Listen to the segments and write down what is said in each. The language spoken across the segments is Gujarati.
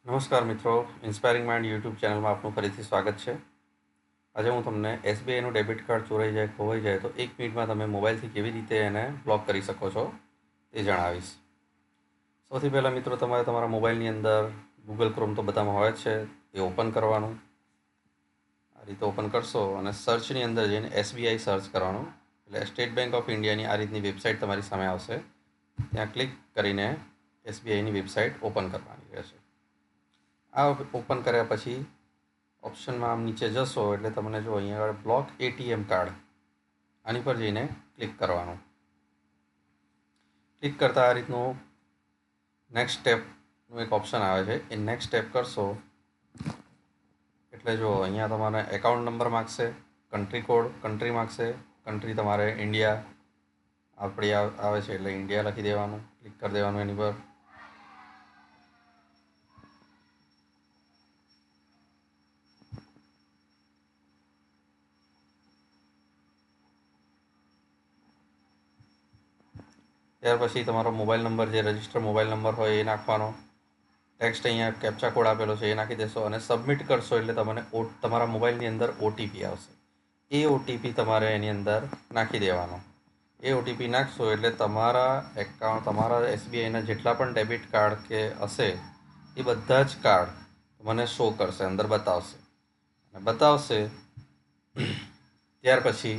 નમસ્કાર મિત્રો, ઇન્સ્પાયરિંગ માઇન્ડ યુટ્યુબ ચેનલમાં આપનું ફરીથી સ્વાગત છે. આજે હું તમને એસબીઆઈનું ડેબિટ કાર્ડ ચોરાઈ જાય, ખોવાઈ જાય તો 1 મિનિટમાં તમે મોબાઈલથી કેવી રીતે એને બ્લોક કરી શકો છો તે જણાવીશ. સૌથી પહેલાં મિત્રો, તમારે તમારા મોબાઈલની અંદર ગૂગલ ક્રોમ તો બધામાં હોય જ છે, એ ઓપન કરવાનું. આ રીતે ઓપન કરશો અને સર્ચની અંદર જઈને એસબીઆઈ સર્ચ કરવાનું, એટલે સ્ટેટ બેંક ઓફ ઇન્ડિયાની આ રીતની વેબસાઇટ તમારી સામે આવશે. ત્યાં ક્લિક કરીને એસબીઆઈની વેબસાઇટ ઓપન કરવાની રહેશે. આ ઓપન કર્યા પછી ઓપ્શનમાં આમ નીચે જશો એટલે તમને જો અહીંયા આગળ બ્લોક એટીએમ કાર્ડ, આની પર જઈને ક્લિક કરવાનું. ક્લિક કરતાં આ રીતનું નેક્સ્ટ સ્ટેપનું એક ઓપ્શન આવે છે. એ નેક્સ્ટ સ્ટેપ કરશો એટલે જો અહીંયા તમારે એકાઉન્ટ નંબર માગશે, કન્ટ્રી કોડ કન્ટ્રી માગશે. કન્ટ્રી તમારે ઇન્ડિયા આપણી આવે છે એટલે ઇન્ડિયા લખી દેવાનું, ક્લિક કરી દેવાનું એની પર. ત્યાર પછી તમારો મોબાઈલ નંબર, જે રજિસ્ટર મોબાઈલ નંબર હોય એ નાખવાનો. ટેક્સ્ટ અહીંયા કેપ્ચા કોડ આપેલો છે એ નાખી દેશો અને સબમિટ કરશો એટલે તમને તમારા મોબાઈલની અંદર ઓટીપી આવશે. એ ઓટીપી તમારે એની અંદર નાખી દેવાનો. એ ઓટીપી નાખશો એટલે તમારા એસબીઆઈના જેટલા પણ ડેબિટ કાર્ડ કે હશે એ બધા જ કાર્ડ મને શો કરશે, અંદર બતાવશે. અને બતાવશે ત્યાર પછી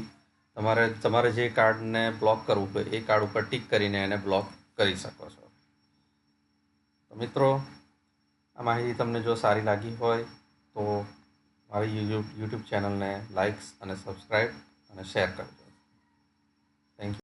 તમારે જે કાર્ડને બ્લોક કરવું હોય એ કાર્ડ ઉપર ટિક કરીને એને બ્લોક કરી શકો છો. તો મિત્રો, આ માહિતી તમને જો સારી લાગી હોય તો મારી યુટ્યુબ ચેનલને લાઇક્સ અને સબસ્ક્રાઈબ અને શેર કરજો. Thank you.